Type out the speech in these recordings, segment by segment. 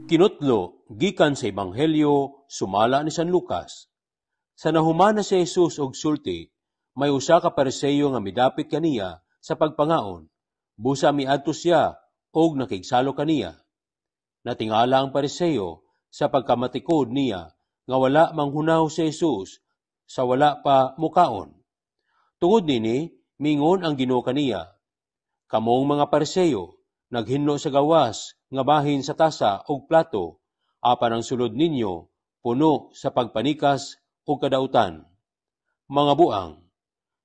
Kinutlo gikan sa Ebanghelyo sumala ni San Lucas. Sa nahumana si Jesus og sulti, may usa ka Pariseo nga midapit kaniya sa pagpangaon. Busa miadto siya og nakigsalo kaniya. Natingala ang Pariseo sa pagkamatikod niya nga wala manghunaw si Jesus sa wala pa mukaon. Tungod nini, mingon ang Ginoo kaniya, "Kamong mga Pariseo, naghinlo sa gawas nga bahin sa tasa og plato, apan ang sulod ninyo puno sa pagpanikas o kadautan. Mga buang,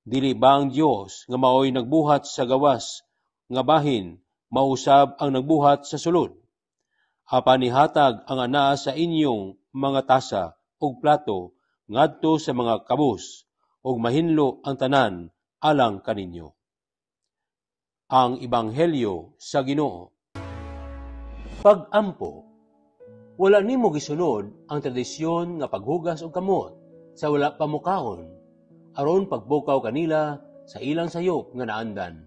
dili ba ang Dios nga maoy nagbuhat sa gawas nga bahin, mausab ang nagbuhat sa sulod? Apan ihatag ang anaa sa inyong mga tasa ug plato ngadto sa mga kabus ug mahinlo ang tanan alang kaninyo." Ang Ebanghelyo sa Ginoo. Pag-ampo. Wala nimo gisunod ang tradisyon nga paghugas og kamot sa wala pa mukaon, aron pagbukaw kanila sa ilang sayop nga naandan.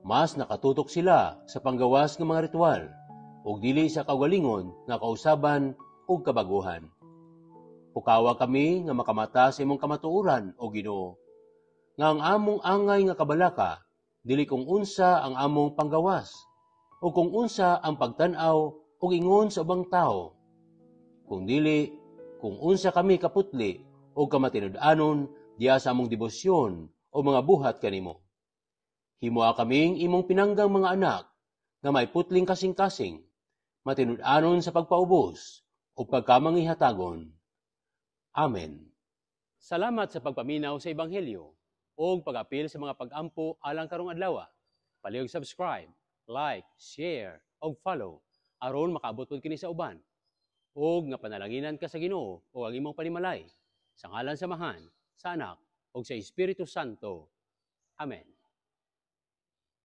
Mas nakatutok sila sa panggawas nga mga ritual ug dili sa kaugalingon nga kausaban ug kabaguhan. Pukawa kami nga makamata sa imong kamatuoran, O Ginoo, nga ang among angay nga kabalaka dili kung unsa ang among panggawas o kung unsa ang pagtan-aw o ingon sa ubang tao, kung dili kung unsa kami kaputli o kamatinud-anon diya sa among debosyon o mga buhat kanimo. Himoa kaming imong pinanggang mga anak nga may putling kasing-kasing, matinud-anon sa pagpaubos o pagkamangihatagon. Amen. Salamat sa pagpaminaw sa Ebanghelyo o pag-apil sa mga pag-ampo alang karong adlaw. Palihog subscribe, like, share, o follow aron makaabot pod kini sa uban. Og nga panalanginan ka sa Ginoo o ang imong panimalay sa ngalan sa Amahan, sa Anak, ug sa Espiritu Santo. Amen.